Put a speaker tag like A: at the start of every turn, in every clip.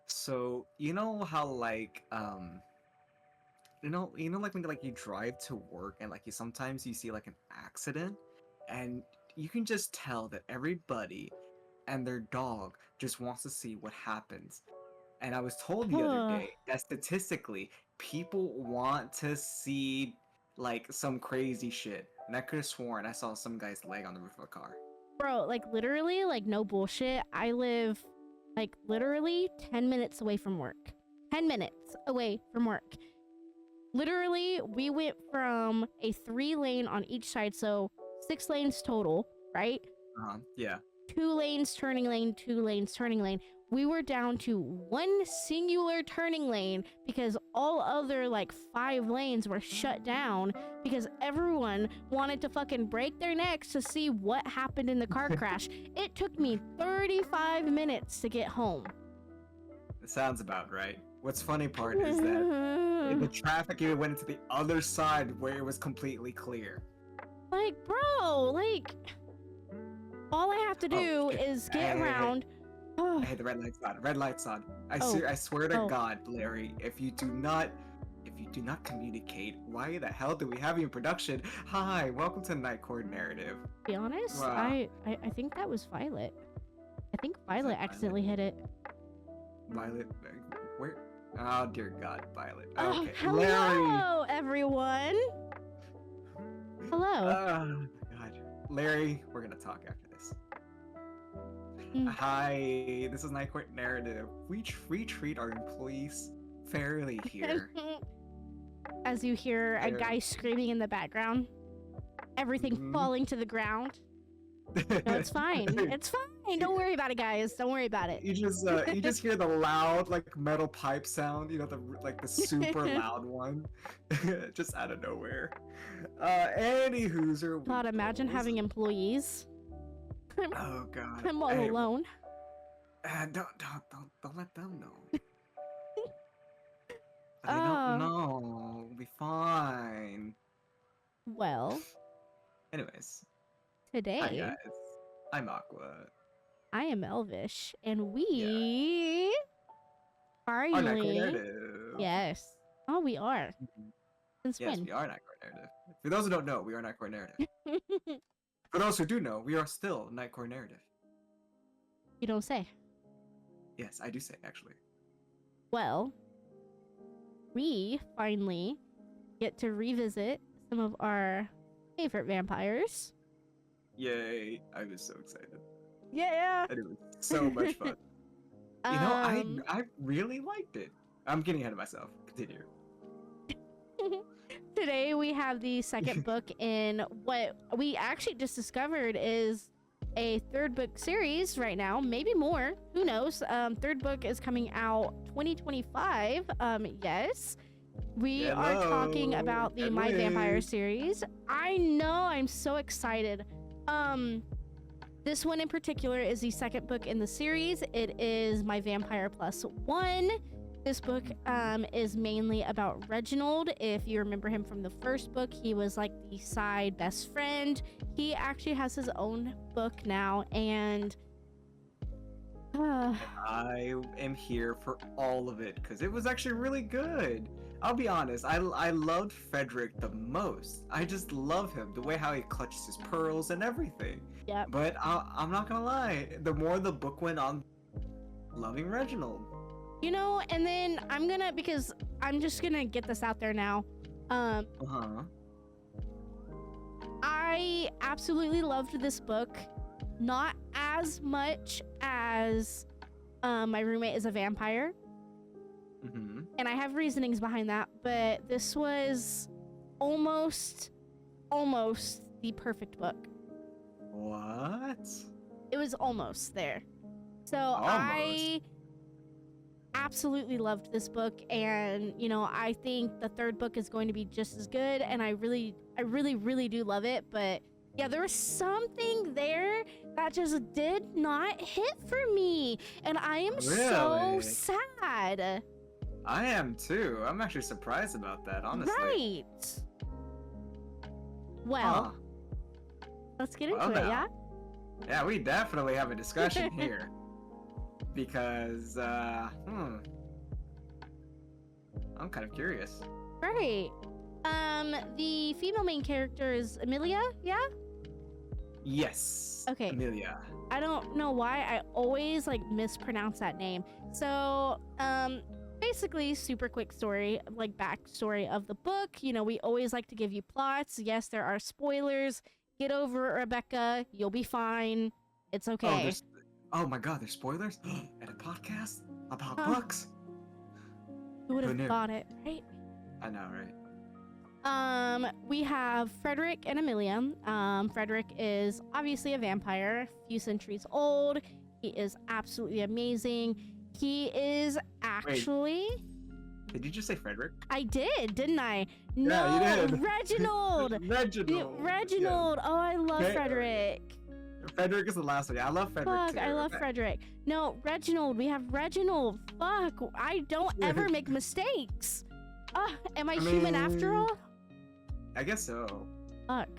A: So you know how like when like you drive to work and like you sometimes you see like an accident and you can just tell that everybody and their dog just wants to see what happens. And I was told the other
B: Ugh.
A: day that statistically people want to see like some crazy shit. And I could have sworn I saw some guy's leg on the roof of a car.
B: Bro, like literally, like no bullshit. I live like literally 10 minutes away from work. 10 minutes away from work. Literally, we went from a 3-lane on each side, so 6 lanes total, right?
A: Yeah.
B: 2 lanes turning lane, 2 lanes turning lane. We were down to 1 singular turning lane because all other like 5 lanes were shut down because everyone wanted to fucking break their necks to see what happened in the car crash. It took me 35 minutes to get home.
A: It sounds about right. What's funny part is that in the traffic even went into the other side where it was completely clear.
B: Like, bro, like all I have to do
A: Okay.
B: is get
A: Hey,
B: around.
A: hey, the red light's on. Red light's on.
B: Oh.
A: I swear to
B: Oh.
A: God, Larry, if you do not communicate, why the hell do we have you in production? Hi, welcome to Night Court Narrative.
B: To be honest,
A: Wow.
B: I think that was Violet. I think
A: Was
B: Violet
A: that
B: accidentally hit it.
A: Violet? Where? Oh dear God, Violet.
B: Oh,
A: Okay,
B: hello,
A: Larry.
B: everyone. Hello.
A: Oh God, Larry, we're gonna talk after this. Hi, this is Night Court Narrative. We treat our employees fairly here.
B: As you hear a guy screaming in the background, everything falling to the ground. No, it's fine. It's fine. Don't worry about it, guys. Don't worry about it.
A: You just hear the loud like metal pipe sound. You know the super loud one, just out of nowhere. Any hooser.
B: God, imagine having employees.
A: Oh God.
B: I'm all alone.
A: Don't let them know. They don't know. We'll be fine.
B: Well.
A: Anyways.
B: Today.
A: Hi guys. I'm Aqua.
B: I am Elvish, and we finally. Yes. Oh, we are. Since
A: yes,
B: when?
A: we are Nightcore Narrative. For those who don't know, we are Nightcore Narrative. For those who do know, we are still Nightcore Narrative.
B: You don't say.
A: Yes, I do say, actually.
B: Well, we finally get to revisit some of our favorite vampires.
A: Yay, I was so excited.
B: Yeah.
A: And it was so much fun. You know, I really liked it. I'm getting ahead of myself. Continue.
B: Today we have the second book in what we actually just discovered is a 3rd book series right now, maybe more, who knows. 3rd book is coming out 2025. Yes, we are talking about the My Vampire series. I know, I'm so excited. This one in particular is the second book in the series. It is My Vampire +1. This book is mainly about Reginald. If you remember him from the first book, he was like the side best friend. He actually has his own book now, and
A: I am here for all of it because it was actually really good. I'll be honest, I loved Frederick the most. I just love him, the way how he clutches his pearls and everything.
B: Yeah.
A: But I'm not gonna lie, the more the book went on, loving Reginald.
B: You know, and then because I'm just gonna get this out there now. I absolutely loved this book. Not as much as My Roommate is a Vampire. And I have reasonings behind that, but this was almost the perfect book.
A: What?
B: It was almost there. So I absolutely loved this book, and you know, I think the 3rd book is going to be just as good, and I really do love it. But yeah, there was something there that just did not hit for me, and I am so sad.
A: I am too. I'm actually surprised about that, honestly.
B: Right. Well, let's get into it, yeah?
A: Yeah, we definitely have a discussion here. because I'm kind of curious.
B: Right. The female main character is Amelia, yeah?
A: Yes.
B: Okay.
A: Amelia.
B: I don't know why I always like mispronounce that name. So, basically, super quick story, like backstory of the book. You know, we always like to give you plots. Yes, there are spoilers. Get over it, Rebecca. You'll be fine. It's
A: Oh,
B: okay.
A: there's. Oh my God, there's spoilers at a podcast about
B: Huh.
A: books.
B: Who would
A: Who
B: have
A: knew?
B: thought it, right?
A: I know, right?
B: We have Frederick and Amelia. Frederick is obviously a vampire, a few centuries old. He is absolutely amazing. He is actually.
A: Did you just say Frederick?
B: I did, didn't I? No,
A: Yeah, you did.
B: Reginald.
A: Reginald.
B: Reginald. Oh, I love
A: Fe-
B: Frederick.
A: Yeah. Frederick is the last one. Yeah, I love Frederick
B: Fuck,
A: too.
B: I love Frederick. No, Reginald. We have Reginald. Fuck, I don't ever make mistakes. Am I human after all?
A: I guess so.
B: Fuck.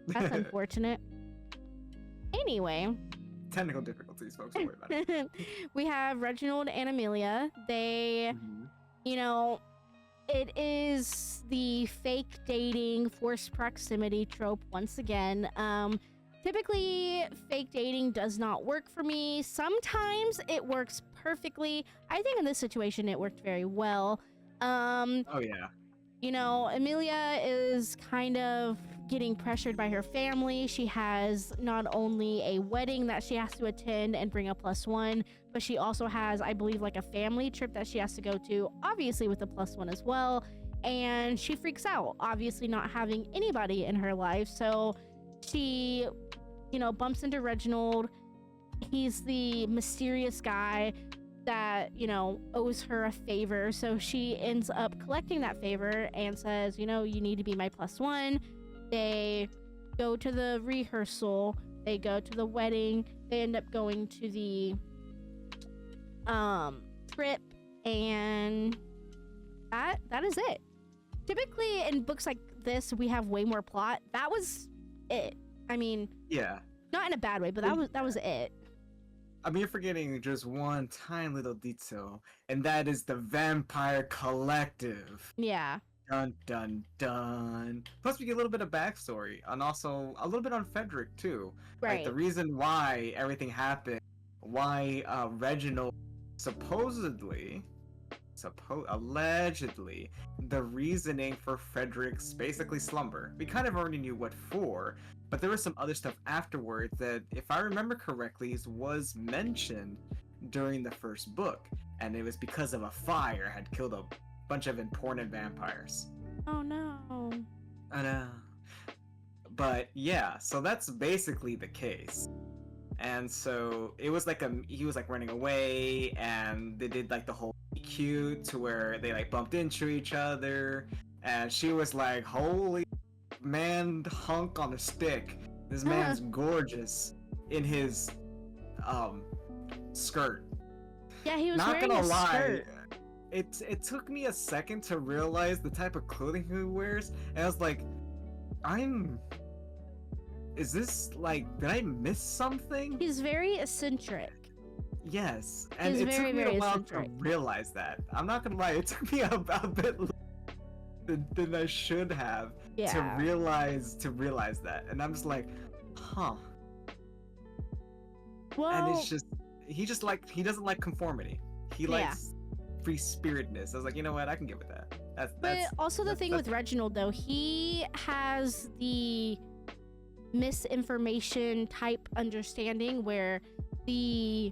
B: That's unfortunate. Anyway.
A: Technical difficulties, folks. Don't worry about it.
B: We have Reginald and Amelia. They,
A: Mhm.
B: you know, it is the fake dating, forced proximity trope once again. Typically, fake dating does not work for me. Sometimes it works perfectly. I think in this situation, it worked very well.
A: Oh yeah.
B: You know, Amelia is kind of getting pressured by her family. She has not only a wedding that she has to attend and bring a +1, but she also has, I believe, like a family trip that she has to go to, obviously with a +1 as well. And she freaks out, obviously not having anybody in her life. So she, you know, bumps into Reginald. He's the mysterious guy that, you know, owes her a favor. So she ends up collecting that favor and says, you know, you need to be my +1. They go to the rehearsal. They go to the wedding. They end up going to the trip, and that is it. Typically in books like this, we have way more plot. That was it. I mean,
A: Yeah.
B: not in a bad way, but that was it.
A: I mean, you're forgetting just one tiny little detail, and that is the Vampire Collective.
B: Yeah.
A: Dun dun dun. Plus, we get a little bit of backstory, and also a little bit on Frederick too.
B: Right.
A: Like the reason why everything happened, why Reginald allegedly, the reasoning for Frederick's basically slumber. We kind of already knew what for, but there was some other stuff afterwards that, if I remember correctly, was mentioned during the first book, and it was because of a fire had killed a bunch of important vampires.
B: Oh no.
A: I know. But yeah, so that's basically the case. And so it was like he was like running away, and they did like the whole cute to where they like bumped into each other, and she was like, holy man, hunk on a stick. This man's gorgeous in his skirt.
B: Yeah, he was
A: Not
B: wearing
A: gonna
B: a
A: lie,
B: skirt.
A: it took me a second to realize the type of clothing he wears, and I was like, is this like, did I miss something?
B: He's very eccentric.
A: Yes, and
B: He's
A: it
B: very,
A: took me a
B: very
A: while
B: eccentric.
A: to realize that. I'm not gonna lie, it took me a bit than I should have
B: Yeah.
A: to realize that, and I'm just like, huh.
B: Well,
A: And it's just he doesn't like conformity. He likes free spiritedness. I was like, you know what, I can get with that.
B: but also the thing with Reginald, though, he has the misinformation type understanding where the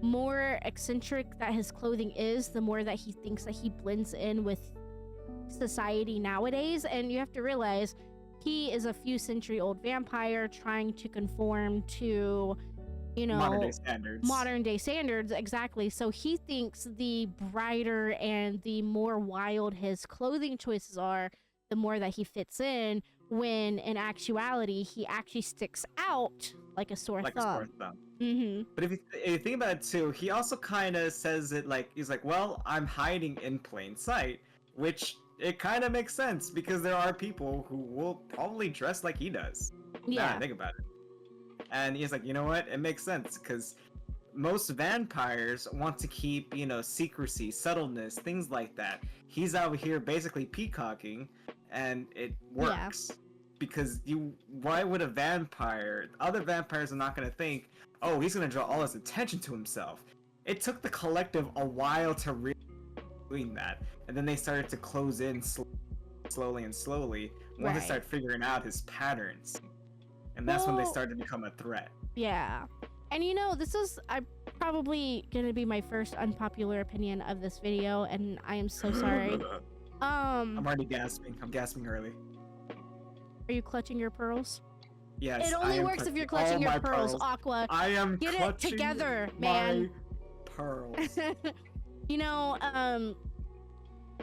B: more eccentric that his clothing is, the more that he thinks that he blends in with society nowadays. And you have to realize he is a few century old vampire trying to conform to, you know, modern day standards. Exactly. So he thinks the brighter and the more wild his clothing choices are, the more that he fits in, when in actuality he actually sticks out like a sore thumb. Mm-hmm.
A: But if you think about it too, he also kind of says it like, he's like, well, I'm hiding in plain sight, which it kind of makes sense because there are people who will probably dress like he does. Now
B: Yeah.
A: I think about it. And he's like, you know what? It makes sense because most vampires want to keep, secrecy, subtleness, things like that. He's out here basically peacocking, and it
B: Yeah.
A: works. Because why would other vampires are not going to think, oh, he's going to draw all his attention to himself. It took the collective a while to really doing that, and then they started to close in slowly and slowly once they
B: Right.
A: started figuring out his patterns. And that's when they
B: Well,
A: started to become a threat.
B: Yeah. And this is probably gonna be my first unpopular opinion of this video, and I am so sorry.
A: I'm already gasping. I'm gasping early.
B: Are you clutching your pearls?
A: Yes.
B: It only works if you're clutching your pearls, Aqua.
A: I am
B: Get it
A: clutching
B: together,
A: my
B: man.
A: pearls.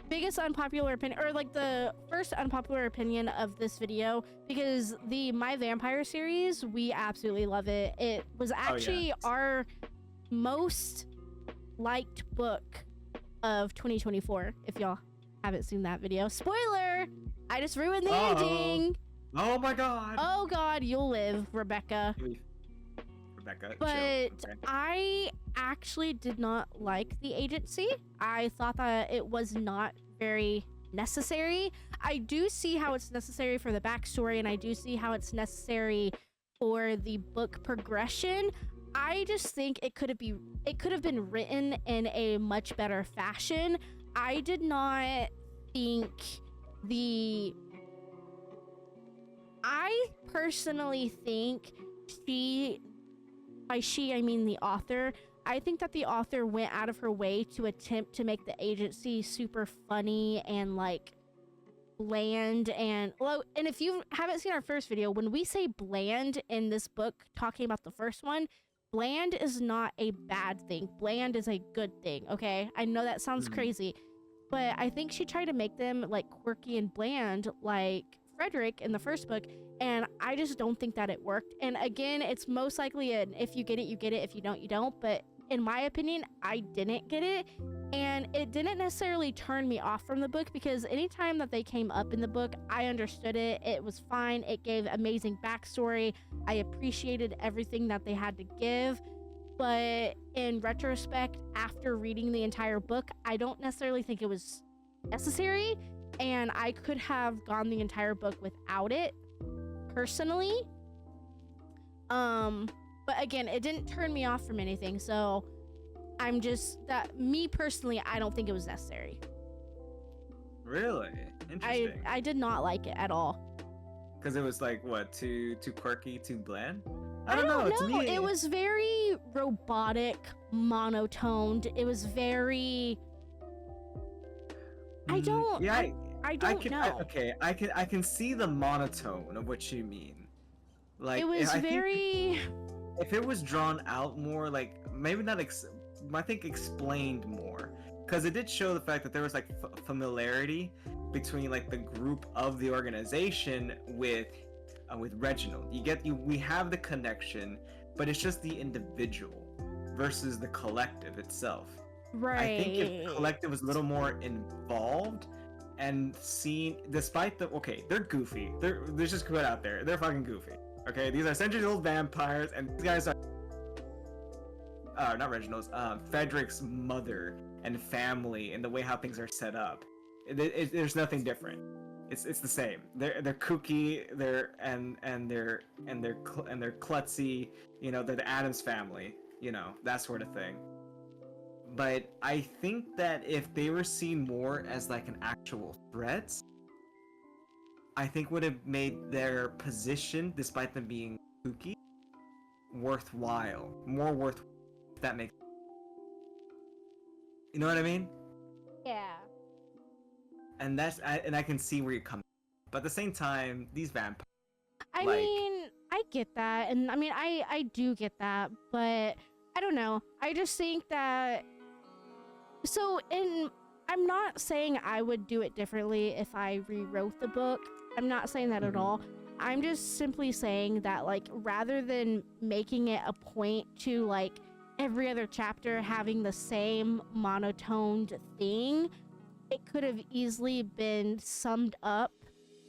B: Biggest unpopular opinion, or like the first unpopular opinion of this video, because the My Vampire series, we absolutely love it. It was actually our most liked book of 2024. If y'all haven't seen that video, spoiler, I just ruined the ending.
A: Oh my god.
B: Oh god, you'll live, Rebecca.
A: Rebecca,
B: But
A: chill. Okay.
B: I actually did not like the agency. I thought that it was not very necessary. I do see how it's necessary for the backstory, and I do see how it's necessary for the book progression. I just think it could have been written in a much better fashion. I did not think I personally think by she I mean the author, I think that the author went out of her way to attempt to make the agency super funny and like bland, and if you haven't seen our first video, when we say bland in this book talking about the first one, bland is not a bad thing. Bland is a good thing, okay? I know that sounds crazy, but I think she tried to make them like quirky and bland like Frederick in the first book, and I just don't think that it worked. And again, it's most likely an if you get it, you get it, if you don't, you don't. But in my opinion, I didn't get it, and it didn't necessarily turn me off from the book, because anytime that they came up in the book, I understood it. It was fine. It gave amazing backstory. I appreciated everything that they had to give. But in retrospect, after reading the entire book, I don't necessarily think it was necessary, and I could have gone the entire book without it, personally. But again, it didn't turn me off from anything, so me personally, I don't think it was necessary.
A: Really? Interesting.
B: I did not like it at all.
A: Because it was like, what, too quirky, too bland?
B: I don't know.
A: To me,
B: It was very robotic, monotoned. It was very... I don't know.
A: I can see the monotone of what you mean. Like,
B: it was
A: if it was drawn out more, like maybe not. I think explained more, because it did show the fact that there was like familiarity between like the group of the organization with Reginald. We have the connection, but it's just the individual versus the collective itself.
B: right.
A: I think if collective was a little more involved and seen, despite they're goofy. Let's just put it out there. They're fucking goofy. Okay, these are centuries-old vampires, and these guys are not Reginald's, Frederick's mother and family, and the way how things are set up. There's nothing different. It's the same. They're kooky. They're klutzy. They're the Addams family. That sort of thing. But I think that if they were seen more as like an actual threat, I think would have made their position, despite them being kooky, worthwhile. More worthwhile, if that makes sense. You know what I mean?
B: Yeah.
A: And I can see where you're coming from. But at the same time, these vampires...
B: I mean, I get that. And I mean, I do get that. But I don't know. I just think that... I'm not saying I would do it differently if I rewrote the book. I'm not saying that at all. I'm just simply saying that, like, rather than making it a point to, like, every other chapter having the same monotoned thing, it could have easily been summed up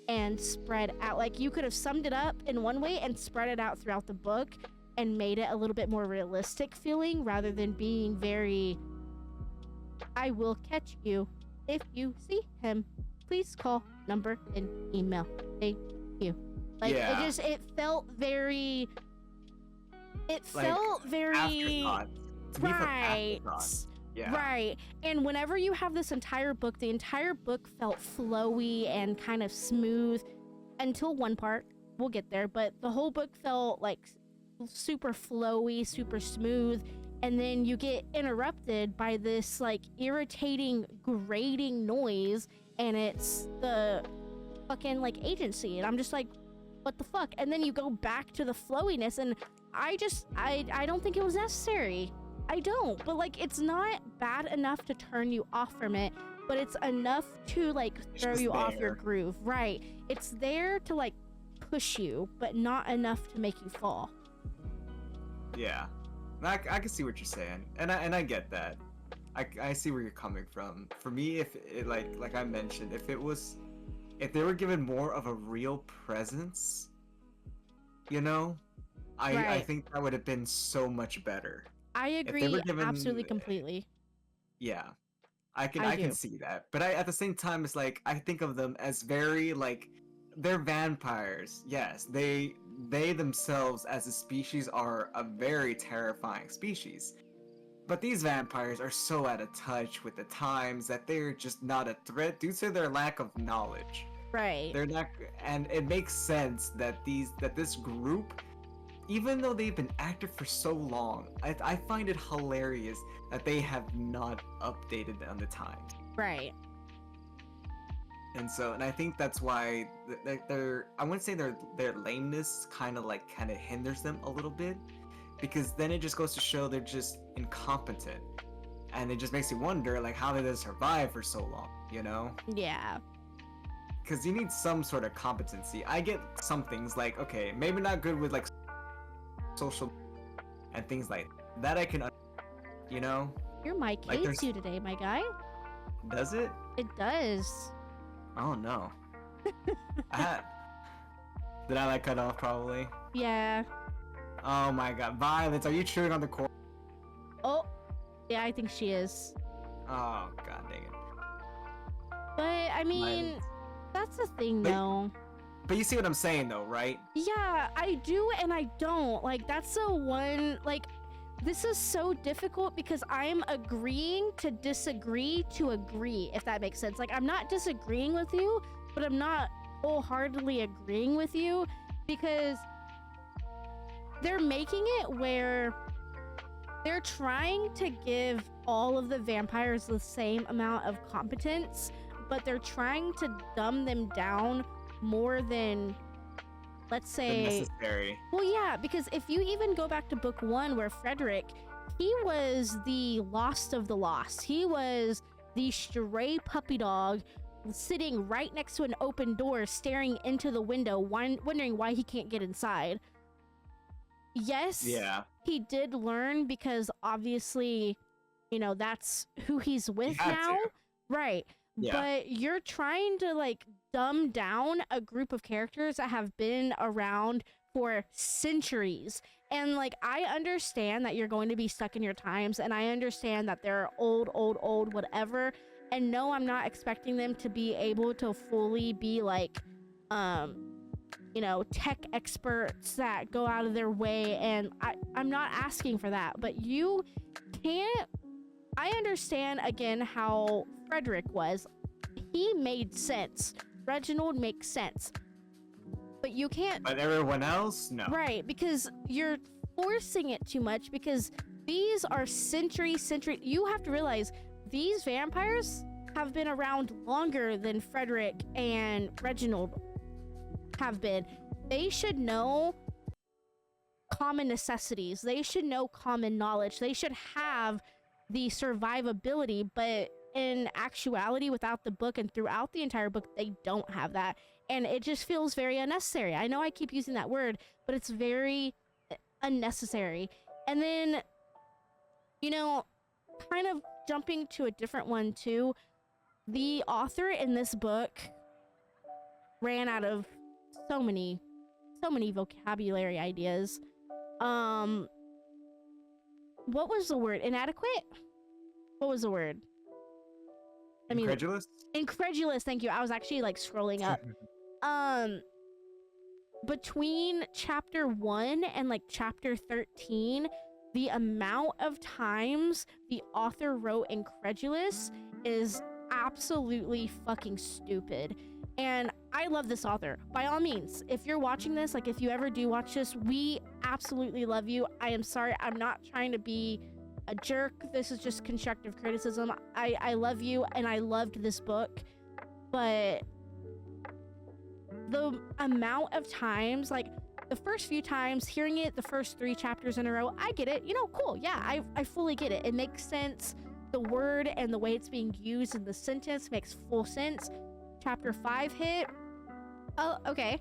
B: and spread out. Like, you could have summed it up in one way and spread it out throughout the book, and made it a little bit more realistic feeling rather than being very, I will catch you if you see him. Please call number and email. Thank you. Like
A: Yeah.
B: it felt very,
A: Like, afterthoughts. To me, for
B: right.
A: afterthoughts. Yeah.
B: Right. And whenever you have this entire book, the entire book felt flowy and kind of smooth until one part. We'll get there, but the whole book felt like super flowy, super smooth, and then you get interrupted by this like irritating, grating noise, and it's the fucking like agency, and I'm just like, what the fuck? And then you go back to the flowiness, and I don't think it was necessary. I don't, but like it's not bad enough to turn you off from it, but it's enough to like throw
A: just
B: you off your
A: there.
B: groove. Right. It's there to like push you, but not enough to make you fall.
A: Yeah. I can see what you're saying, and I get that. I see where you're coming from. For me, if it, like I mentioned, if they were given more of a real presence, you know, I
B: Right.
A: think that would have been so much better.
B: I
A: If they
B: agree
A: were given,
B: absolutely completely.
A: yeah,
B: I
A: I can
B: do.
A: see that. But at the same time, it's like I think of them as very like they're vampires. Yes, they themselves as a species are a very terrifying species. But these vampires are so out of touch with the times that they're just not a threat due to their lack of knowledge.
B: Right.
A: They're not, and it makes sense that this group, even though they've been active for so long, I find it hilarious that they have not updated on the times.
B: Right.
A: And I think that's why they're I wouldn't say their lameness kind of hinders them a little bit, because then it just goes to show they're just incompetent, and it just makes you wonder like how did they survive for so long, you know?
B: Yeah.
A: Because you need some sort of competency. I get some things like, okay, maybe not good with like social and things like that. I can, you know,
B: Your mic
A: like
B: hates you today, my guy.
A: does it?
B: It does.
A: Oh no. I had, did I like cut off probably?
B: Yeah.
A: Oh my god, Violence, are you chewing on the cord?
B: Oh. Yeah, I think she is.
A: Oh god dang it.
B: But I mean,
A: Violence.
B: that's the thing
A: But-
B: though.
A: But you see what I'm saying though, right?
B: Yeah, I do and I don't. Like that's the one like this is so difficult because I'm agreeing to disagree to agree, if that makes sense. Like I'm not disagreeing with you, but I'm not wholeheartedly agreeing with you because they're making it where they're trying to give all of the vampires the same amount of competence, but they're trying to dumb them down more than, let's
A: The
B: say,
A: necessary.
B: well, yeah, because if you even go back to book one, where Frederick, he was the lost of the lost. He was the stray puppy dog sitting right next to an open door, staring into the window, wondering why he can't get inside. Yes,
A: Yeah.
B: he did learn because obviously, you know, that's who he's with
A: had
B: now.
A: to.
B: Right.
A: Yeah.
B: But you're trying to like dumb down a group of characters that have been around for centuries. And like I understand that you're going to be stuck in your times, and I understand that they're old, whatever. And no, I'm not expecting them to be able to fully be like you know, tech experts that go out of their way, and I'm not asking for that, but you can't. I understand again how Frederick was. He made sense. Reginald makes sense. But you can't.
A: But everyone else, no.
B: Right, because you're forcing it too much, because these are century. You have to realize these vampires have been around longer than Frederick and Reginald have been. They should know common necessities. They should know common knowledge. They should have the survivability, but in actuality, without the book and throughout the entire book, they don't have that. And it just feels very unnecessary. I know I keep using that word, but it's very unnecessary. And then, you know, kind of jumping to a different one too, the author in this book ran out of so many vocabulary ideas. um what was the word? Inadequate? What was the word? I mean,
A: Incredulous?
B: incredulous. Thank you. I was actually like scrolling up. Um, between chapter 1 and like chapter 13, the amount of times the author wrote incredulous is absolutely fucking stupid. And I love this author. By all means, if you're watching this, like if you ever do watch this, we absolutely love you. I am sorry. I'm not trying to be a jerk. This is just constructive criticism. I love you and I loved this book, but the amount of times, like the first few times hearing it, the first 3 chapters in a row, I get it. You know, cool. Yeah, I fully get it. It makes sense. The word and the way it's being used in the sentence makes full sense. Chapter 5 hit. Oh, okay.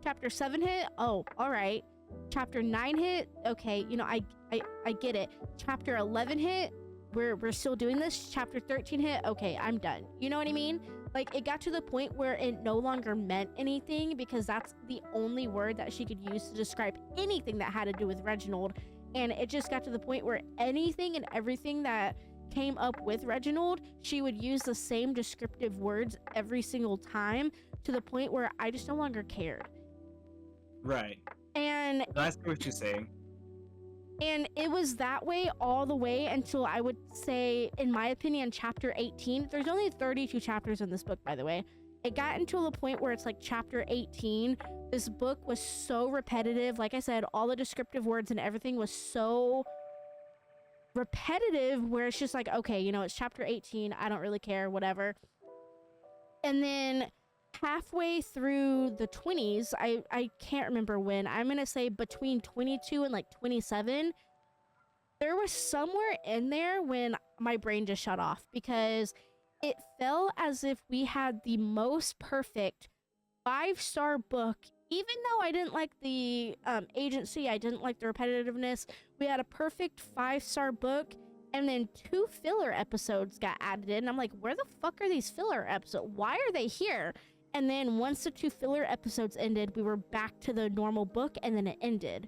B: Chapter 7 hit. Oh, all right. Chapter 9 hit. Okay, you know, I get it. Chapter 11 hit. We're still doing this. Chapter 13 hit. Okay, I'm done. You know what I mean? Like, it got to the point where it no longer meant anything because that's the only word that she could use to describe anything that had to do with Reginald. And it just got to the point where anything and everything that came up with Reginald, she would use the same descriptive words every single time to the point where I just no longer cared.
A: Right.
B: And
A: I see what you're saying.
B: And it was that way all the way until I would say, in my opinion, chapter 18. There's only 32 chapters in this book, by the way. It got until the point where it's like chapter 18. This book was so repetitive. Like I said, all the descriptive words and everything was so repetitive where it's just like, okay, you know, it's chapter 18. I don't really care, whatever. And then halfway through the 20s, I can't remember when, I'm gonna say between 22 and like 27, there was somewhere in there when my brain just shut off because it felt as if we had the most perfect 5-star book. Even though I didn't like the agency, I didn't like the repetitiveness, we had a perfect 5-star book, and then 2 filler episodes got added in. I'm like, where the fuck are these filler episodes? Why are they here? And then once the 2 filler episodes ended, we were back to the normal book, and then it ended.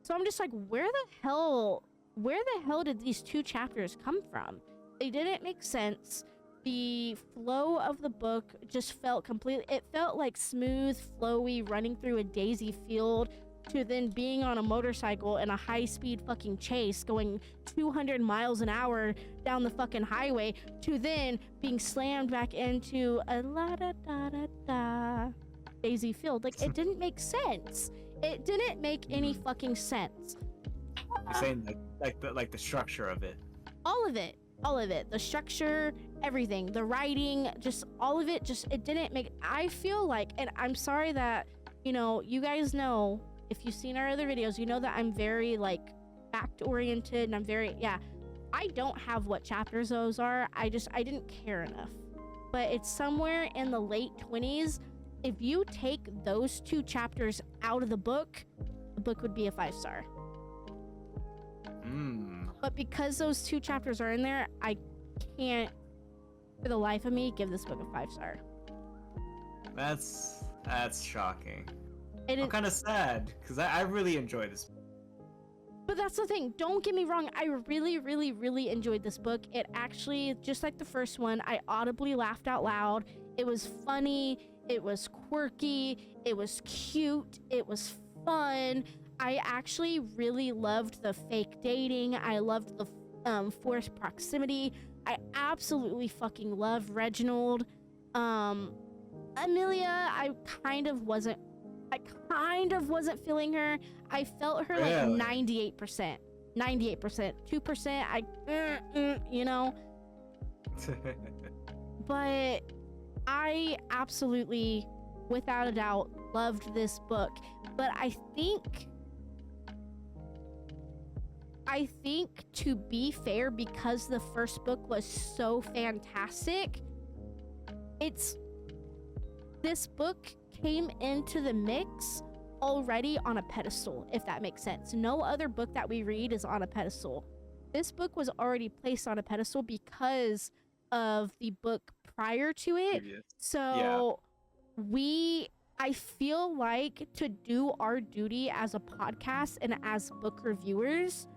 B: So I'm just like, where the hell did these 2 chapters come from? They didn't make sense. The flow of the book just felt completely, it felt like smooth, flowy, running through a daisy field to then being on a motorcycle in a high-speed fucking chase going 200 miles an hour down the fucking highway to then being slammed back into a la-da-da-da-da daisy field. Like, it didn't make sense. It didn't make any fucking sense.
A: You're saying like the structure of it.
B: All of it. The structure, everything, the writing, just all of it, just, it didn't make, I feel like, and I'm sorry that, you know, you guys know, if you've seen our other videos, you know that I'm very, like, fact-oriented, and I'm very, yeah, I don't have what chapters those are, I didn't care enough. But it's somewhere in the late 20s, if you take those 2 chapters out of the book would be a 5-star. But because those 2 chapters are in there, I can't, for the life of me, give this book a 5-star.
A: That's shocking.
B: I'm
A: kind of sad because I really enjoy this.
B: But that's the thing. Don't get me wrong. I really, really, really enjoyed this book. It actually, just like the first one, I audibly laughed out loud. It was funny. It was quirky. It was cute. It was fun. I actually really loved the fake dating. I loved the forced proximity. I absolutely fucking love Reginald. Amelia, I kind of wasn't feeling her. I felt her like 98%. 98%. 2%, you know? But I absolutely, without a doubt, loved this book. But I think to be fair, because the first book was so fantastic, this book came into the mix already on a pedestal, if that makes sense. No other book that we read is on a pedestal. This book was already placed on a pedestal because of the book prior to it.
A: Previous.
B: So we I feel like to do our duty as a podcast and as book reviewers,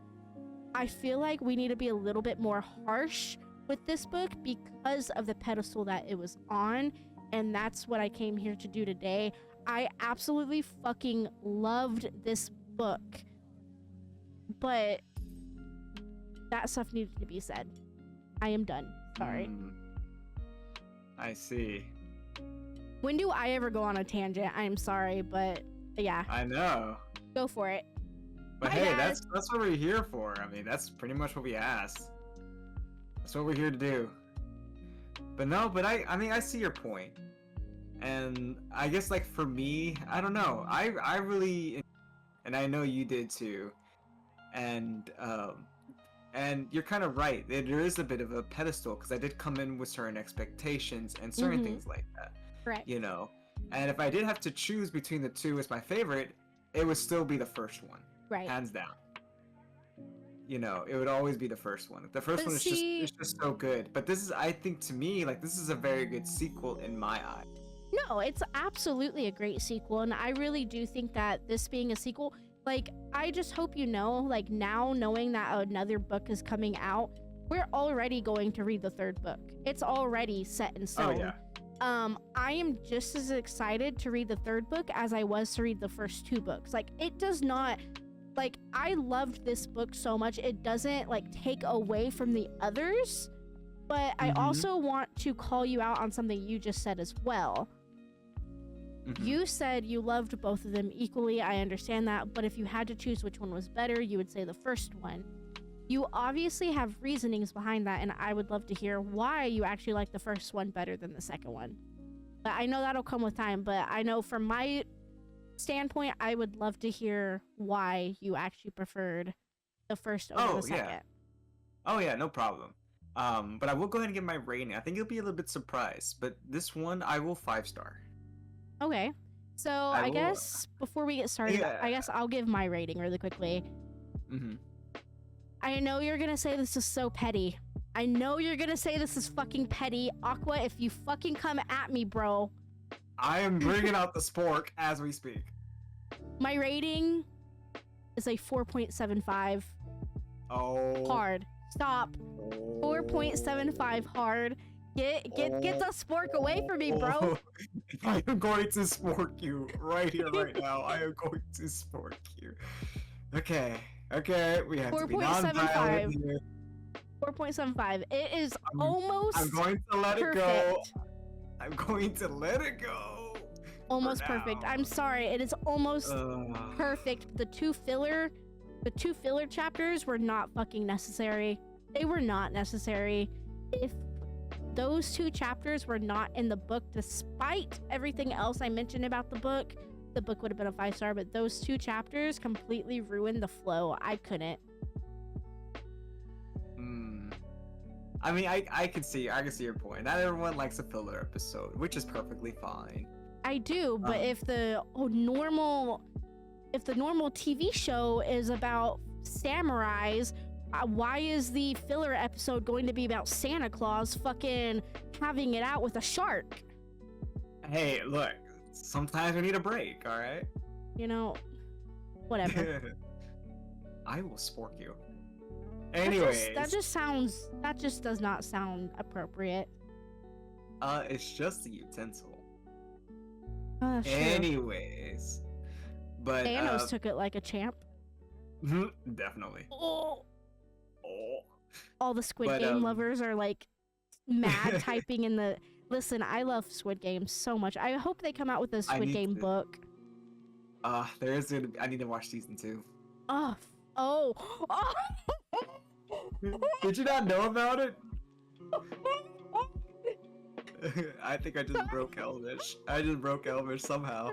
B: I feel like we need to be a little bit more harsh with this book because of the pedestal that it was on, and that's what I came here to do today. I absolutely fucking loved this book, but that stuff needed to be said. I am done. Sorry.
A: I see.
B: When do I ever go on a tangent? I am sorry, but yeah.
A: I know.
B: Go for it.
A: But
B: Hi,
A: hey,
B: guys.
A: that's what we're here for. I mean, that's pretty much what we asked. That's what we're here to do. But no, but I mean, I see your point. And I guess, like, for me, I don't know. I really, and I know you did too. And you're kind of right. There is a bit of a pedestal because I did come in with certain expectations and certain things like that.
B: Correct.
A: You know, and if I did have to choose between the two as my favorite, it would still be the first one.
B: Right.
A: Hands down. You know, it would always be the first one. The first one is just so good. But this is, I think, to me, like, this is a very good sequel in my eye.
B: No, it's absolutely a great sequel, and I really do think that this being a sequel, like, I just hope you know, like, now knowing that another book is coming out, we're already going to read the third book. It's already set in stone.
A: Oh, yeah.
B: I am just as excited to read the third book as I was to read the first two books. Like, it does not, like, I loved this book so much, it doesn't, like, take away from the others, but I also want to call you out on something you just said as well. You said you loved both of them equally. I understand that, but if you had to choose which one was better, you would say the first one. You obviously have reasonings behind that, and I would love to hear why you actually like the first one better than the second one. But I know that'll come with time, but I know from my standpoint, I would love to hear why you actually preferred the first over the second.
A: Oh yeah, no problem. But I will go ahead and give my rating. I think you'll be a little bit surprised, but this one I will 5-star.
B: Okay, so I guess before we get started, I guess I'll give my rating really quickly. I know you're gonna say this is so petty. I know you're gonna say this is fucking petty. Aqua, if you fucking come at me, bro.
A: I am bringing out the spork as we speak.
B: My rating is a 4.75.
A: Oh.
B: Hard. Stop. 4.75 hard. Get the spork away from me, bro.
A: I am going to spork you right here, right now. I am going to spork you. Okay, we have to be non-violent here.
B: 4.75. It is almost
A: I'm going to let
B: perfect.
A: it go. I'm going to let it go.
B: Almost perfect. I'm sorry. It is almost perfect. The two filler chapters were not fucking necessary. They were not necessary. If those two chapters were not in the book, despite everything else I mentioned about the book would have been a 5-star, but those two chapters completely ruined the flow. I couldn't.
A: I mean, I can see your point. Not everyone likes a filler episode, which is perfectly fine.
B: I do, but if the normal TV show is about samurais, why is the filler episode going to be about Santa Claus fucking having it out with a shark?
A: Hey, look, sometimes we need a break, all right?
B: You know, whatever.
A: I will spork you. Anyways,
B: that just does not sound appropriate.
A: It's just a utensil.
B: Sure.
A: Anyways, but
B: Thanos took it like a champ.
A: Definitely.
B: Oh. All the Squid Game lovers are like mad typing in the. Listen, I love Squid Game so much. I hope they come out with a Squid Game book.
A: There is gonna. I need to watch season 2.
B: Oh.
A: Did you not know about it? I think I just broke Elvish. I just broke Elvish somehow.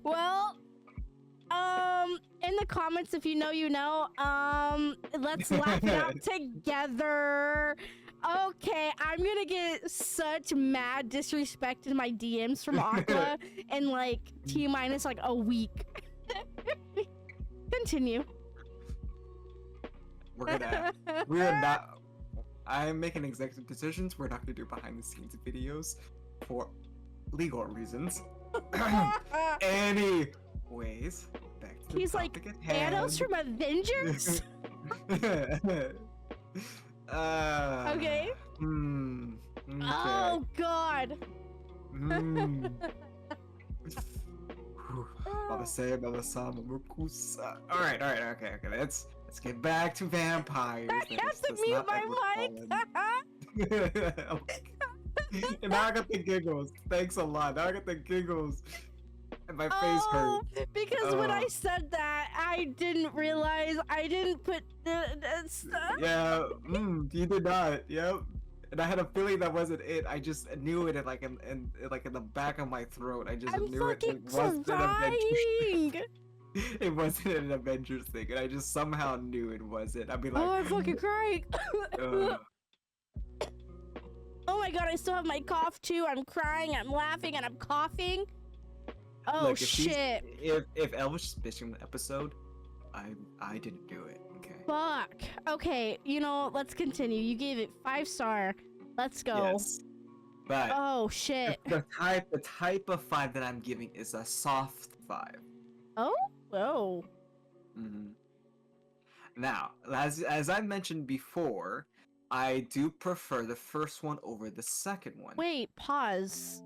B: Well, in the comments, if you know, you know. Let's laugh it out together. Okay, I'm gonna get such mad disrespect in my DMs from Aqua in like T-minus like a week. Continue.
A: We are not. I'm making executive decisions. We're not gonna do behind the scenes videos for legal reasons. Anyways, back to the
B: He's like
A: topic at
B: Thanos
A: hand.
B: from Avengers. Okay.
A: Okay.
B: Oh God.
A: Alright, okay. Let's get back to vampires.
B: I have to mute my mic.
A: And now I got the giggles. Thanks a lot. Now I got the giggles. And my face
B: Oh,
A: hurts.
B: because when I said that, I didn't realize I didn't put the stuff.
A: Yeah, you did not. Yep. And I had a feeling that wasn't it. I just knew it in the back of my throat. I just
B: I'm
A: knew it.
B: fucking
A: It wasn't an Avengers.
B: crying.
A: It wasn't an Avengers thing, and I just somehow knew it wasn't. I'd be like,
B: Oh, I'm fucking crying.
A: uh,
B: Oh my God, I still have my cough too. I'm crying, I'm laughing, and I'm coughing. Oh
A: look,
B: shit.
A: if Elvish is missing the episode, I didn't do it. Okay.
B: Fuck. Okay, let's continue. You gave it 5-star. Let's go.
A: Yes. But
B: Oh shit.
A: the type of 5 that I'm giving is a soft 5.
B: Oh? Whoa.
A: Mm-hmm. Now, as I mentioned before, I do prefer the first one over the second one.
B: Wait, pause.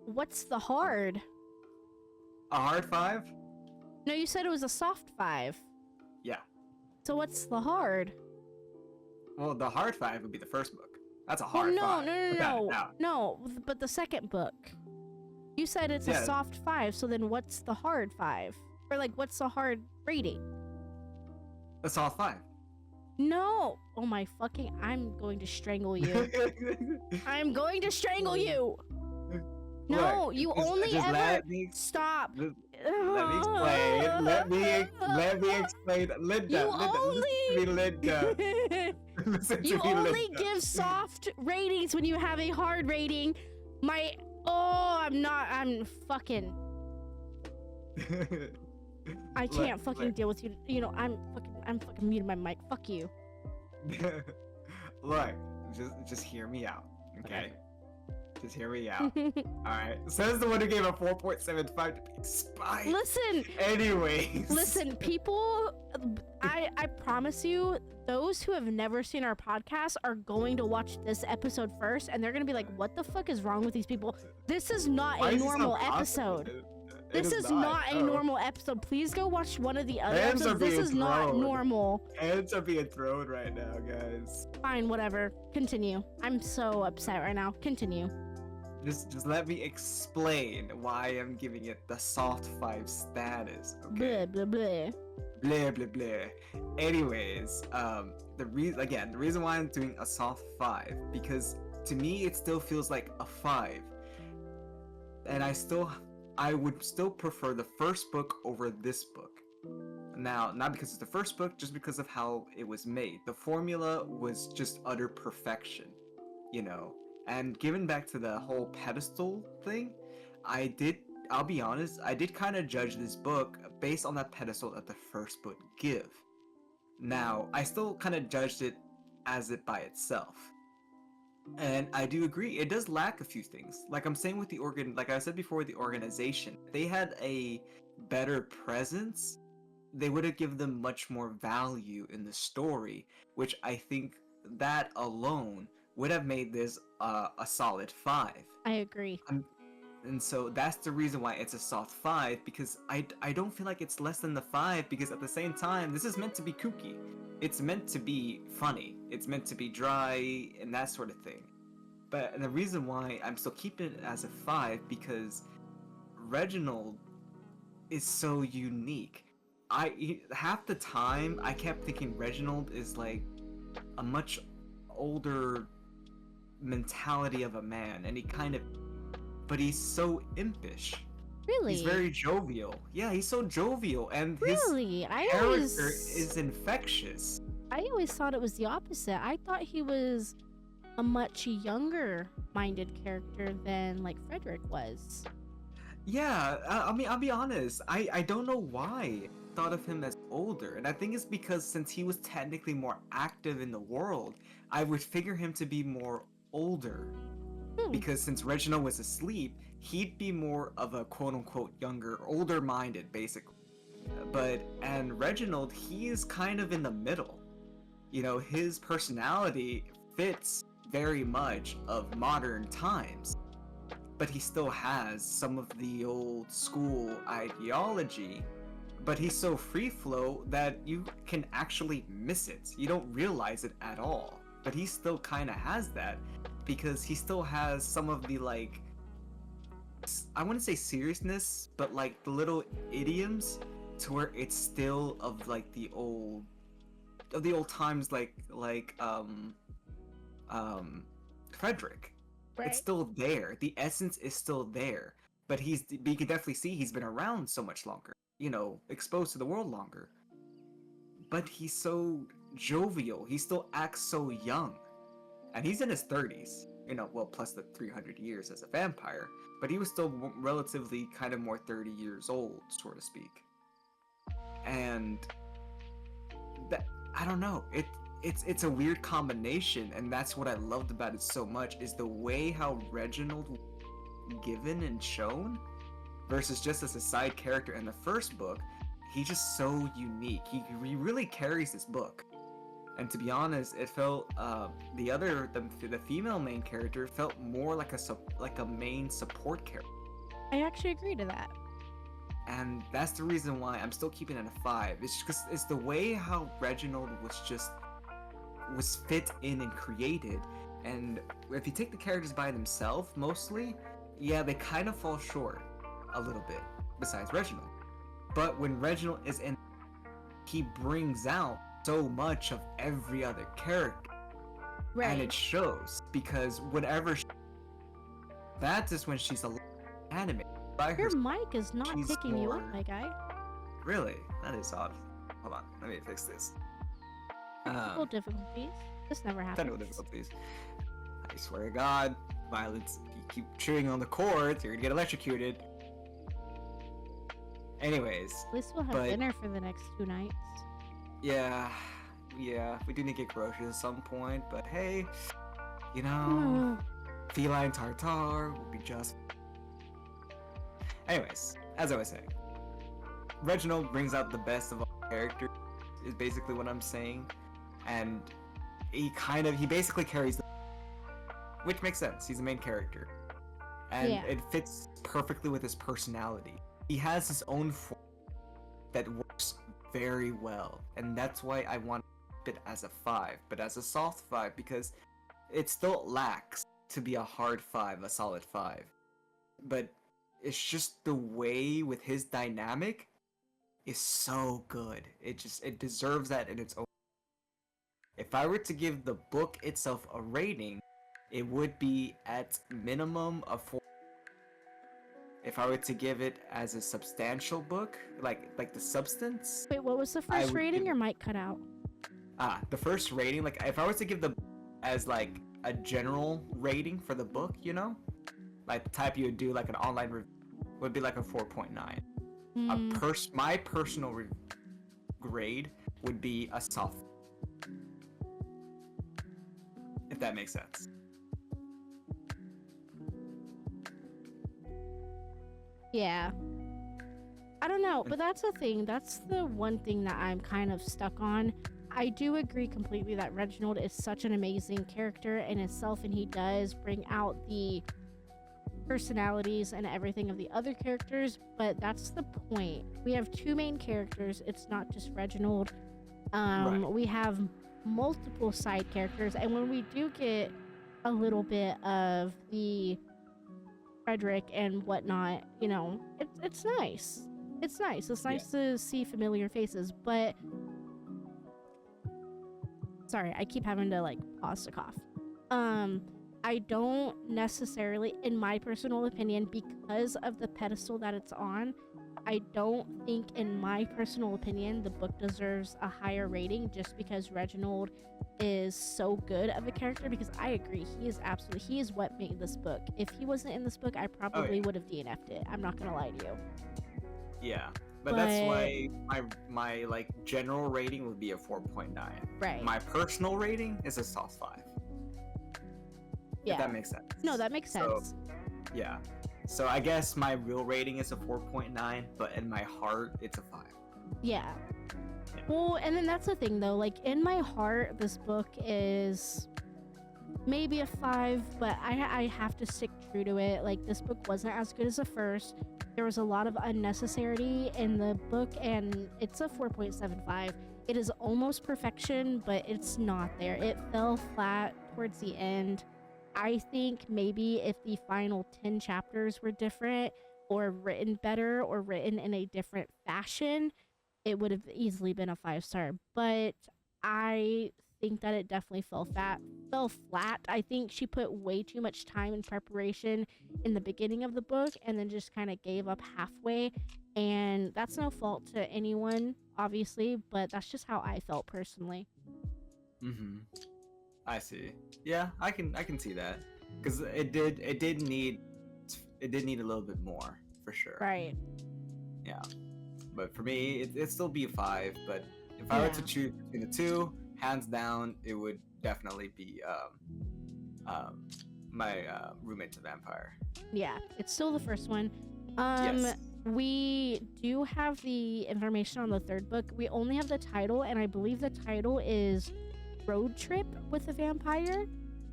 B: What's the hard?
A: A hard 5?
B: No, you said it was a soft 5.
A: Yeah.
B: So what's the hard?
A: Well, the hard 5 would be the first book. That's a
B: Well,
A: hard
B: no,
A: 5.
B: no,
A: without a
B: no,
A: doubt.
B: no. But the second book. You said it's a
A: Yeah.
B: soft 5, so then what's the hard 5? Or like, what's the hard rating?
A: A soft 5.
B: No. Oh my fucking, I'm going to strangle you. I'm going to strangle you. No,
A: Look,
B: you
A: just-
B: only
A: just
B: ever
A: let me
B: stop.
A: Let me explain. Let me explain. Linda,
B: You
A: listen to me, Linda. Listen to
B: You
A: me,
B: only
A: Linda.
B: give soft ratings when you have a hard rating. I'm fucking, I can't fucking deal with you. I'm fucking muting my mic. Fuck you.
A: Look, just hear me out, okay? Just hear me out. Alright. Says the one who gave a 4.75 to be spy.
B: Listen,
A: Anyways.
B: listen, people, I promise you, those who have never seen our podcast are going to watch this episode first, and they're gonna be like, what the fuck is wrong with these people? This is not
A: Why
B: a
A: is this
B: normal
A: not possible?
B: episode. This is not a
A: Oh.
B: normal episode. Please go watch one of the other
A: Hands are
B: episodes. This
A: being
B: is not
A: thrown.
B: normal.
A: Hands are being thrown right now, guys.
B: Fine, whatever. Continue. I'm so upset right now. Continue.
A: Just let me explain why I'm giving it the soft 5 status. Okay.
B: Blah, blah, blah.
A: Blah blah blah. Anyways, the reason why I'm doing a soft 5, because to me it still feels like a 5, and I would still prefer the first book over this book. Now, not because it's the first book, just because of how it was made. The formula was just utter perfection, And given back to the whole pedestal thing, I'll be honest, I did kind of judge this book based on that pedestal that the first book give. Now, I still kind of judged it as it by itself. And I do agree, it does lack a few things. Like I'm saying with like I said before, the organization, if they had a better presence, they would have given them much more value in the story, which I think that alone would have made this a solid 5.
B: I agree.
A: And so that's the reason why it's a soft 5, because I don't feel like it's less than the 5, because at the same time, this is meant to be kooky. It's meant to be funny. It's meant to be dry and that sort of thing. But the reason why I'm still keeping it as a 5, because Reginald is so unique. Half the time I kept thinking Reginald is like a much older mentality of a man, and but he's so impish.
B: Really?
A: He's very jovial. Yeah, he's so jovial, and
B: Really?
A: his character is infectious.
B: I always thought it was the opposite. I thought he was a much younger minded character than like Frederick was.
A: Yeah, I mean, I'll be honest. I don't know why. thought of him as older, and I think it's because since he was technically more active in the world, I would figure him to be more older. Because since Reginald was asleep, he'd be more of a quote-unquote younger, older-minded, basically. And Reginald, he is kind of in the middle. You know, his personality fits very much of modern times, but he still has some of the old school ideology, but he's so free flow that you can actually miss it. You don't realize it at all, but he still kind of has that, because he still has some of the, like, I wouldn't say seriousness, but like the little idioms to where it's still of like the old times, like Frederick.
B: Right.
A: It's still there. The essence is still there, but you can definitely see he's been around so much longer, you know, exposed to the world longer. But he's so jovial. He still acts so young. And he's in his 30s, you know, well, plus the 300 years as a vampire, but he was still relatively kind of more 30 years old, so to speak. And that, I don't know, it's a weird combination, and that's what I loved about it so much, is the way how Reginald was given and shown versus just as a side character in the first book. He's just so unique. He really carries this book. And to be honest, it felt the female main character felt more like a main support character.
B: I actually agree to that.
A: And that's the reason why I'm still keeping it a 5. It's because it's the way how Reginald was fit in and created. And if you take the characters by themselves, mostly, yeah, they kind of fall short a little bit. Besides Reginald, but when Reginald is in, he brings out so much of every other character,
B: Right.
A: and it shows, because that is when she's a anime.
B: Your mic is not
A: she's
B: picking you up,
A: more-
B: my guy.
A: Really? That is odd. Hold on, let me fix this.
B: Technical difficulties. This never
A: Technical
B: happens.
A: difficulties. I swear to God, Violence, if you keep chewing on the cords, you're gonna get electrocuted. Anyways,
B: At least we'll have
A: but-
B: dinner for the next 2 nights.
A: yeah, we do need to get groceries at some point, but hey, you know, feline tartare will be just. Anyways, as I was saying, Reginald brings out the best of all characters, is basically what I'm saying, and he basically carries the, which makes sense. He's the main character, and
B: Yeah.
A: it fits perfectly with his personality. He has his own form that works very well, and that's why I want it as a 5, but as a soft 5, because it still lacks to be a hard 5, a solid 5. But it's just the way with his dynamic is so good. It deserves that in its own. If I were to give the book itself a rating, it would be at minimum a 4. If I were to give it as a substantial book, like the substance,
B: Wait, what was the
A: I
B: first
A: would
B: rating?
A: give-
B: Your mic cut out.
A: the first rating, like if I was to give the as like a general rating for the book, you know, like the type you would do like an online review, would be like a 4.9. My personal grade would be a soft, if that makes sense.
B: Yeah. I don't know, but that's the thing. That's the one thing that I'm kind of stuck on. I do agree completely that Reginald is such an amazing character in itself, and he does bring out the personalities and everything of the other characters, but that's the point. We have 2 main characters. It's not just Reginald.
A: Right.
B: We have multiple side characters, and when we do get a little bit of the Frederick and whatnot, you know, it's nice. It's nice. It's nice to see familiar faces, but sorry, I keep having to like pause to cough. I don't necessarily, in my personal opinion, because of the pedestal that it's on, I don't think, in my personal opinion, the book deserves a higher rating just because Reginald is so good of a character. Because I agree, he is what made this book. If he wasn't in this book, I probably would have DNF'd it. I'm not gonna lie to you.
A: Yeah, But that's why my like general rating would be a 4.9.
B: Right.
A: My personal rating is a soft 5.
B: Yeah.
A: If that makes sense.
B: No, that makes sense.
A: Yeah. So I guess my real rating is a 4.9, but in my heart, it's a 5.
B: Yeah. Well, and then that's the thing though, like in my heart, this book is maybe a 5, but I have to stick true to it. Like this book wasn't as good as the first. There was a lot of unnecessary in the book, and it's a 4.75. It is almost perfection, but it's not there. It fell flat towards the end. I think maybe if the final 10 chapters were different or written better or written in a different fashion, it would have easily been a 5-star. But I think that it definitely fell flat. I think she put way too much time and preparation in the beginning of the book and then just kind of gave up halfway. And that's no fault to anyone, obviously, but that's just how I felt personally.
A: Mm-hmm. I see. Yeah, I can see that, because it did need a little bit more for sure.
B: Right.
A: Yeah, but for me, it'd still be a 5. But if I were to choose between the two, hands down, it would definitely be my Roommate to Vampire.
B: Yeah, it's still the first one.
A: Yes.
B: We do have the information on the third book. We only have the title, and I believe the title is Road Trip with a Vampire.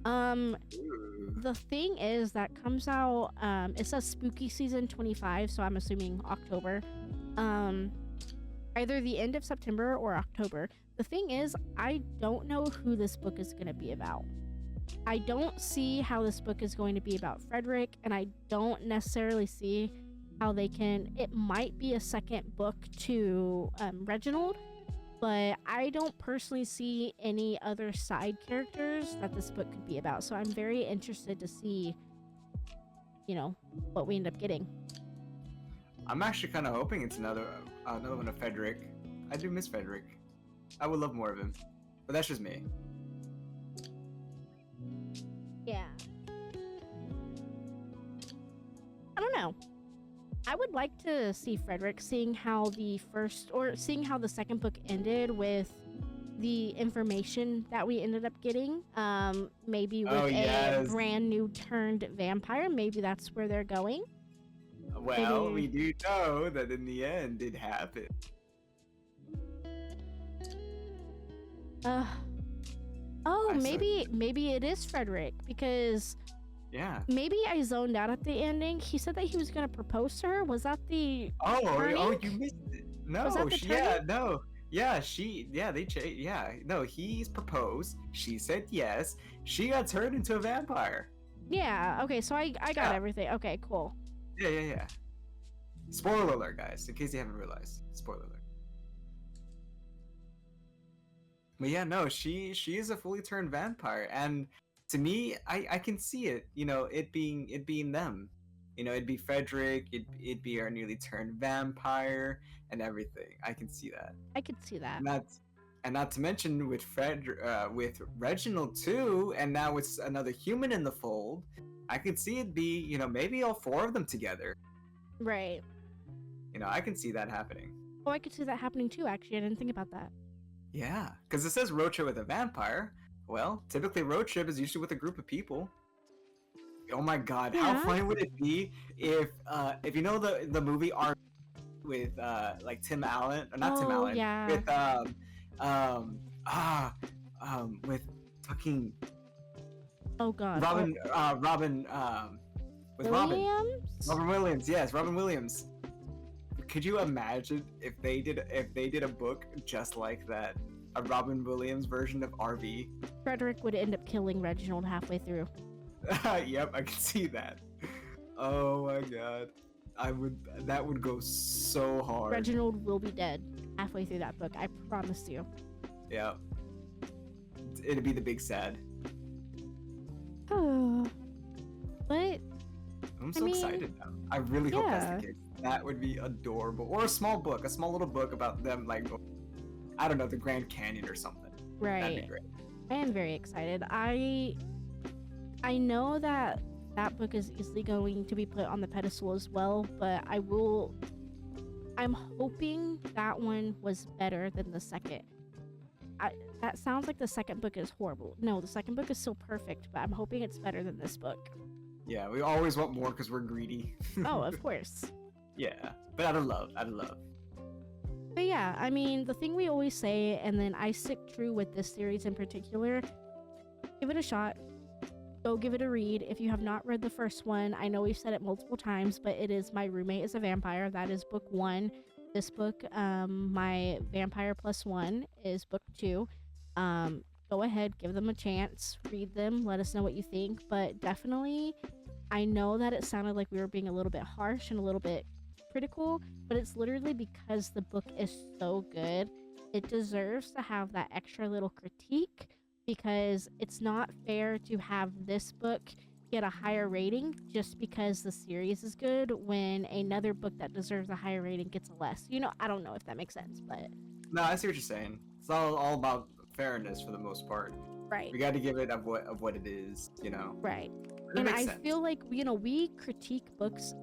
B: The thing is that comes out, it says spooky season 25, so I'm assuming October. Either the end of September or October. The thing is, I don't know who this book is going to be about. I don't see how this book is going to be about Frederick, and I don't necessarily see how it might be a second book to Reginald, but I don't personally see any other side characters that this book could be about. So I'm very interested to see, what we end up getting.
A: I'm actually kind of hoping it's another one of Frederick. I do miss Frederick. I would love more of him, but that's just me.
B: Yeah. I don't know. I would like to see Frederick, seeing how the second book ended with the information that we ended up getting. Maybe with a brand new turned vampire. Maybe that's where they're going.
A: Well, we do know that in the end it happened.
B: Maybe it is Frederick, because maybe I zoned out at the ending. He said that he was gonna propose to her. Was that the
A: turning? You missed it. No,
B: was that the
A: he's proposed. She said yes. She got turned into a vampire.
B: Yeah. Okay. So I got everything. Okay. Cool.
A: Yeah. Spoiler alert, guys, in case you haven't realized. Spoiler alert. But yeah, no, she is a fully turned vampire, and to me, I can see it. It being them. It'd be Frederick. It'd be our newly turned vampire and everything. I can see that.
B: I could see that.
A: And not to mention with with Reginald too, and now it's another human in the fold. I could see it be, maybe all 4 of them together.
B: Right.
A: I can see that happening.
B: Oh, I could see that happening too, actually. I didn't think about that.
A: Yeah, because it says road trip with a vampire. Well, typically road trip is usually with a group of people. Oh my god, how funny would it be if you know the movie Art with like Tim Allen, or not Tim Allen, with fucking Robin with
B: Williams?
A: Robin Williams, yes, Robin Williams. Could you imagine if they did a book just like that, a Robin Williams version of RV?
B: Frederick would end up killing Reginald halfway through.
A: Yep, I can see that. Oh my god, that would go so hard.
B: Reginald will be dead halfway through that book. I promise you.
A: Yeah, it'd be the big sad.
B: Oh, but
A: I'm so excited now. I really hope that's the case. That would be adorable. Or a small little book about them, like, I don't know, the Grand Canyon or something.
B: Right.
A: That'd be great.
B: I am very excited. I know that book is easily going to be put on the pedestal as well, but I will I'm hoping that one was better than the second. That sounds like the second book is horrible. No, the second book is still perfect, but I'm hoping it's better than this book.
A: Yeah, we always want more because we're greedy.
B: Oh, of course.
A: Yeah, but out of love, out of love.
B: But yeah, I mean, the thing we always say, and then I stick true with this series in particular, give it a shot. Go give it a read. If you have not read the first one, I know we've said it multiple times, but it is My Roommate is a Vampire. That is book 1. This book, My Vampire Plus 1, is book 2. Go ahead, give them a chance, read them, let us know what you think. But definitely, I know that it sounded like we were being a little bit harsh and a little bit critical, but it's literally because the book is so good. It deserves to have that extra little critique because it's not fair to have this book get a higher rating just because the series is good when another book that deserves a higher rating gets a less. You know, I don't know if that makes sense, but
A: No, I see what you're saying. It's all about fairness for the most part.
B: right.
A: We got to give it of what it is, you know.
B: Right.
A: It
B: And
A: makes
B: I
A: sense.
B: feel like, you know, we critique books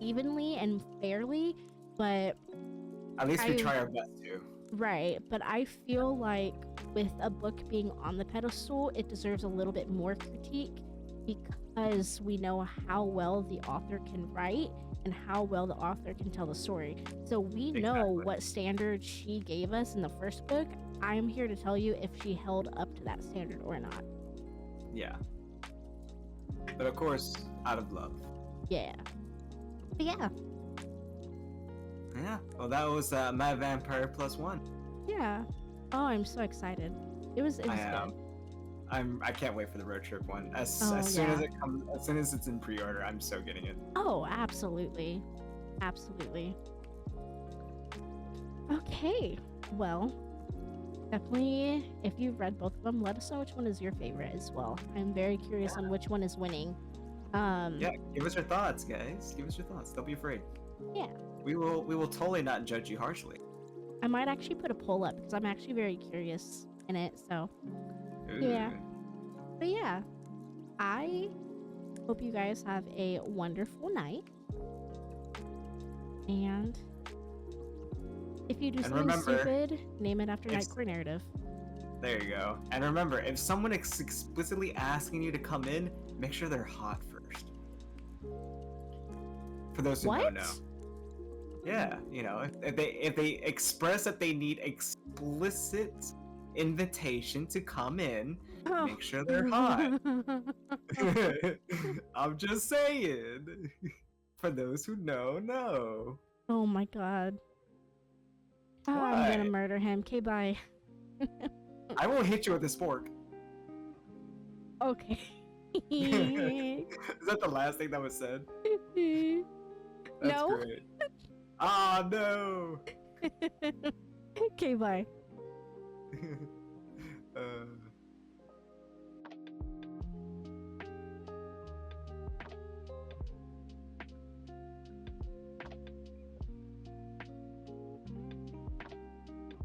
B: evenly and fairly, but
A: At least we
B: I-
A: try our best to.
B: right, but I feel like with a book being on the pedestal, it deserves a little bit more critique because we know how well the author can write and how well the author can tell the story. So we know
A: Exactly.
B: what standard she gave us in the first book. I'm here to tell you if she held up to that standard or not.
A: Yeah. But of course, out of love.
B: Yeah. But yeah.
A: Yeah. Well, that was My Vampire Plus 1.
B: Yeah. Oh, I'm so excited. It was
A: I
B: good.
A: am. I can't wait for the road trip one. As
B: Oh,
A: soon as
B: yeah.
A: it comes, as soon as it's in pre-order, I'm so getting it.
B: Oh, absolutely. Absolutely. Okay. Well, definitely, if you've read both of them, let us know which one is your favorite as well. I'm very curious on which one is winning.
A: Yeah, give us your thoughts, guys. Give us your thoughts. Don't be afraid.
B: Yeah.
A: We will totally not judge you harshly.
B: I might actually put a poll up because I'm actually very curious in it. So, Yeah.
A: Ooh.
B: but yeah, I hope you guys have a wonderful night. And if you do
A: And
B: something
A: remember,
B: stupid, name it after
A: if-
B: Nightcore Narrative.
A: There you go. And remember, if someone is explicitly asking you to come in, make sure they're hot first. For those who
B: What?
A: don't know. Yeah, you know, if they express that they need explicit invitation to come in,
B: Oh.
A: make sure they're hot. I'm just saying. For those who know.
B: Oh my god. Oh, I'm gonna
A: Why?
B: murder him. Okay, bye.
A: I won't hit you with this fork.
B: Okay.
A: Is that the last thing that was said? That's
B: No.
A: great. Ah, no.
B: Okay, bye.